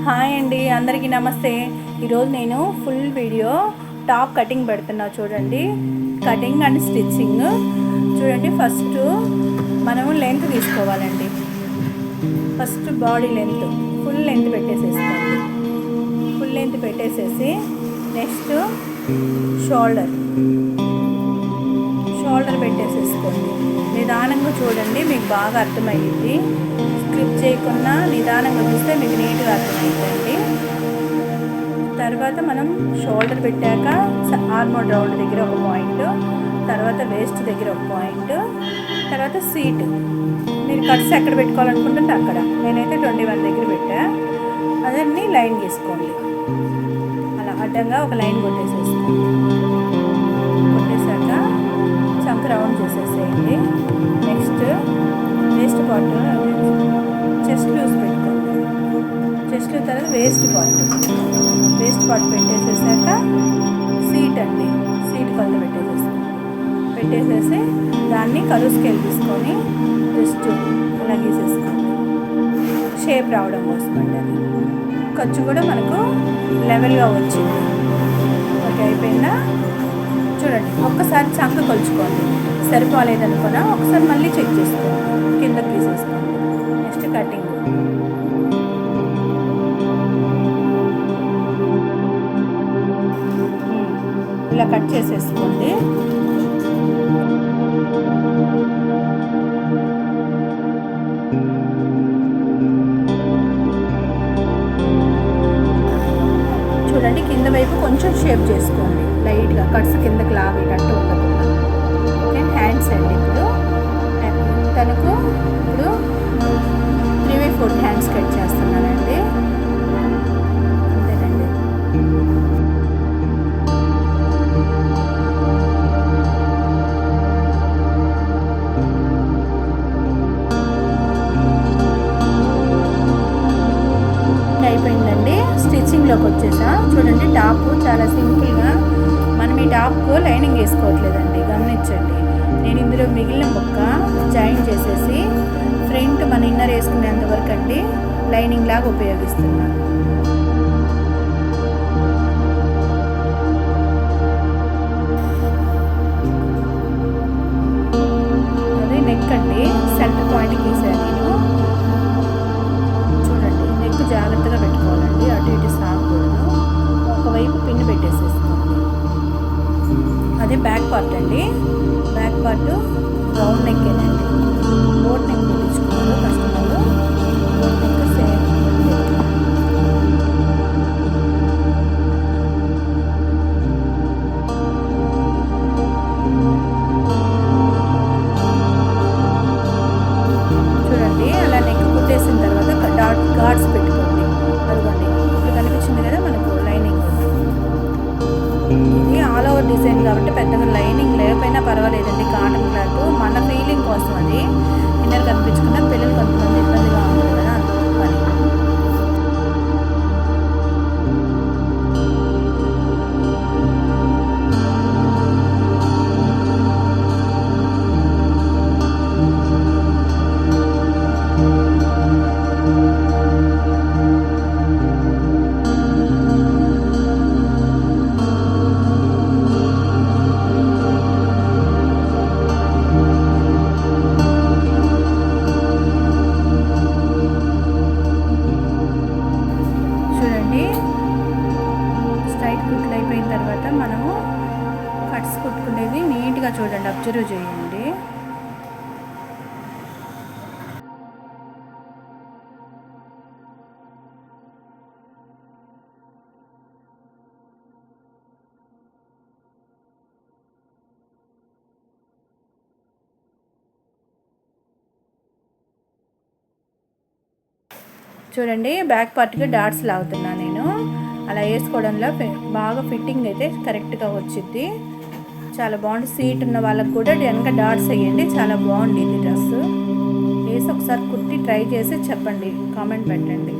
Hi అండి, అందరికీ నమస్తే. ఈరోజు నేను ఫుల్ వీడియో టాప్ కటింగ్ పెడుతున్నా చూడండి. కటింగ్ అండ్ స్టిచ్చింగ్ చూడండి. ఫస్ట్ మనము లెంత్ తీసుకోవాలండి. First body length full length పెట్టేసేసుకోండి. ఫుల్ లెంత్ పెట్టేసేసి నెక్స్ట్ షోల్డర్ పెట్టేసేసుకోండి. నిదానంగా చూడండి, మీకు బాగా అర్థమయ్యింది. స్క్రిప్ చేయకుండా నిదానంగా చూస్తే మీకు నీట్గా అర్థమవుతుందండి. తర్వాత మనం షోల్డర్ పెట్టాక ఆర్మోల్ రౌండ్ దగ్గర ఒక పాయింట్, తర్వాత వేస్ట్ దగ్గర ఒక పాయింట్, తర్వాత సీట్ మీరు కట్స్ ఎక్కడ పెట్టుకోవాలనుకుంటుంటే అక్కడ. నేనైతే 21 దగ్గర పెట్టా. అదన్నీ లైన్ గీసుకోండి. అలా అడ్డంగా ఒక లైన్ కొట్టేసేసుకోండి. కొట్టేశాక చంక రౌండ్ చేసేసేయండి. Next waist part chest loose పెట్టుకోండి. చెస్ట్ తర్వాత వేస్ట్ పార్ట్ పెట్టేసేసాక సీట్ అండి, సీట్ కొలత పెట్టేసేసి దాన్ని కరువు స్కేల్ తీసుకొని జస్ట్ అలా గీసేసుకోండి. షేప్ రావడం కోసం అండి. అది ఖర్చు కూడా మనకు లెవెల్గా వచ్చింది. ఓకే, అయిపోయిందా? చూడండి, ఒక్కసారి చంక కొలుచుకోండి. సరిపోలేదనుకున్నా ఒకసారి మళ్ళీ చెక్ చేసుకోండి, కిందకి తీసేసుకోండి. నెక్స్ట్ కటింగ్ ఇలా కట్ చేసేసుకోండి. చూడండి, కింద వైపు కొంచెం షేప్ చేసుకోండి లైట్గా, కట్స్ కిందకి లాగేటట్టు ఉండకుండా. ఓకే, హ్యాండ్స్ అండి. ఇప్పుడు తనకు ఇప్పుడు 3/4 హ్యాండ్స్ కట్ చేస్తున్నానండి. అంతేనండి. అయిపోయిందండి. స్టిచ్చింగ్లోకి వచ్చేసా. చూడండి, టాప్ చాలా సింపుల్గా. మనం ఈ టాప్కు లైనింగ్ వేసుకోవట్లేదండి, గమనించండి. నేను ఇందులో మిగిలిన ముక్క జాయిన్ చేసేసి ఫ్రంట్ మన ఇన్నర్ వేసుకునేంత వరకు అండి లైనింగ్ లాగా ఉపయోగిస్తున్నాను. అదే నెక్ అండి, సెంటర్ పాయింట్ గీసాను నేను. చూడండి, నెక్ జాగ్రత్తగా పెట్టుకోవాలండి, అటు ఇటు సాగకూడదు. ఒకవైపు పిన్ పెట్టేసేసుకోండి. అదే బ్యాక్ పార్ట్ అండి. బ్యాక్ పార్ట్ రౌండ్ నెక్ ఏనండి. బోట్ నెక్ పెట్టించుకున్నారు కస్టమర్లు. Boat neck same. చూడండి, అలా నెక్ కుట్టేసిన తర్వాత గార్డ్స్ పెట్టుకోండి. అదిగోండి, ఇప్పుడు కనిపించింది కదా మనకు లైనింగ్. ఇది ఆల్ ఓవర్ డిజైన్ కాబట్టి పెద్దగా లైనింగ్ లేకపోయినా పర్వాలేదండి. కాటన్ క్లాత్ మన ఫీలింగ్ కోసం అది ఇన్నర్ కనిపించకుండా పిల్లలు కొంతమంది ఇబ్బందిగా ఉంటుంది కదా, అందుకని. కుట్లు అయిపోయిన తర్వాత మనము కట్స్ కుట్టుకునేది నీట్గా చూడండి, అబ్జర్వ్ చేయండి. చూడండి, బ్యాక్ పార్ట్కి డాట్స్ లాగుతున్నా నేను. అలా వేసుకోవడంలో బాగా ఫిట్టింగ్ అయితే కరెక్ట్గా వచ్చింది. చాలా బాగుంది. సీట్ ఉన్న వాళ్ళకి కూడా వెనక డాట్స్ వేయండి, చాలా బాగుంది ఇది డ్రెస్. వేసి ఒకసారి కుట్టి ట్రై చేసి చెప్పండి, కామెంట్ పెట్టండి.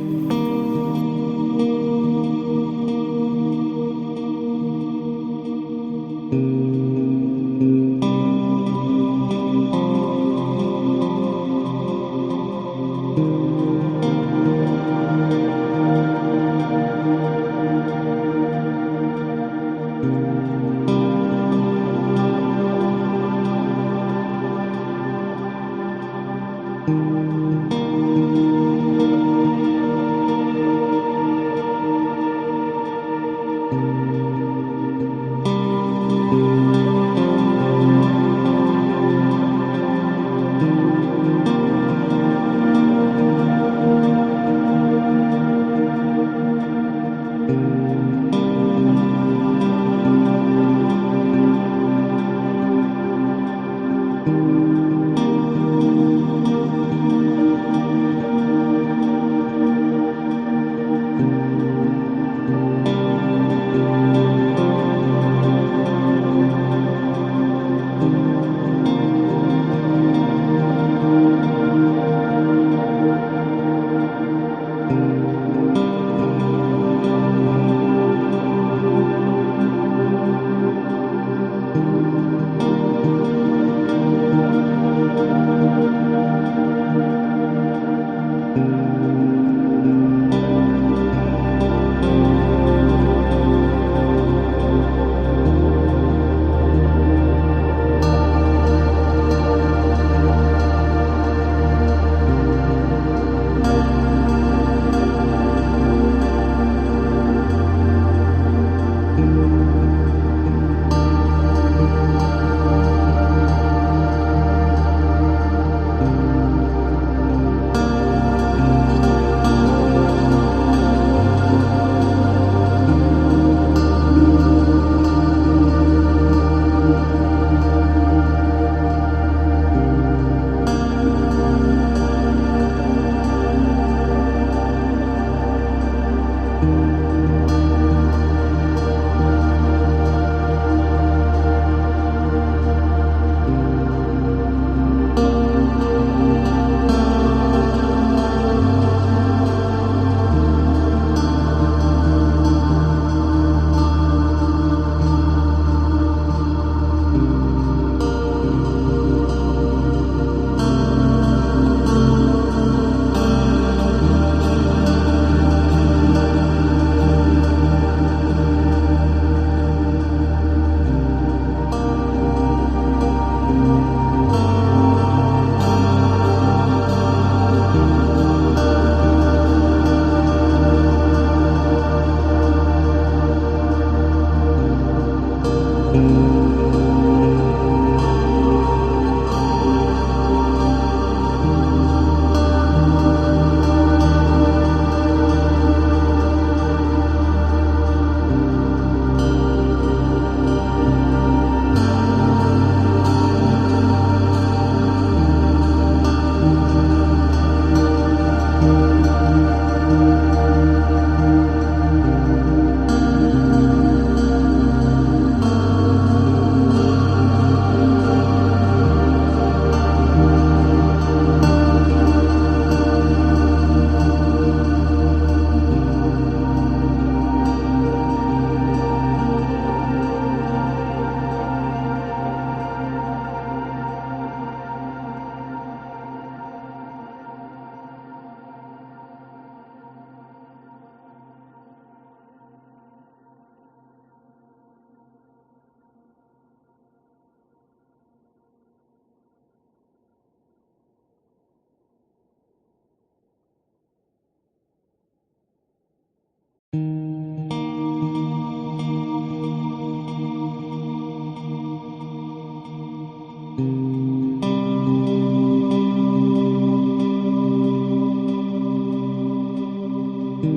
కట్స్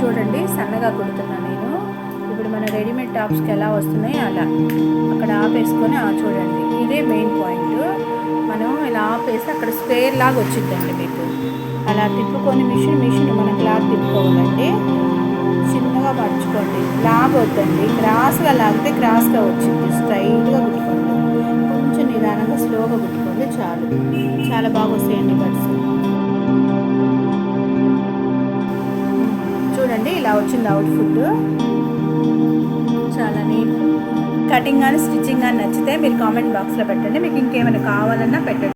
చూడండి సన్నగా కుడుతున్నా నేను. ఇప్పుడు మన రెడీమేడ్ టాప్స్కి ఎలా వస్తున్నాయి అలా అక్కడ ఆపేసుకొని చూడండి, ఇదే మెయిన్ పాయింట్. మనం ఇలా ఆపేసి అక్కడ స్క్వేర్ లాగా వచ్చిందండి మీకు. అలా తిప్పుకొని మిషన్ మన క్లాత్ తిప్పుకోవాలండి. చిన్నగా మర్చుకోండి, లాగొద్దండి. క్రాస్గా లాగితే క్రాస్గా వచ్చింది. స్ట్రైట్గా కుట్టుకోండి, కొంచెం నిదానంగా స్లోగా కుట్టుకోండి చాలు. చాలా బాగా వస్తాయండి కట్స్. చూడండి ఇలా వచ్చింది అవుట్ఫుట్. చాలా నీట్. కటింగ్ కానీ స్టిచ్చింగ్ కానీ నచ్చితే మీరు కామెంట్ బాక్స్లో పెట్టండి. మీకు ఇంకేమైనా కావాలన్నా పెట్టండి.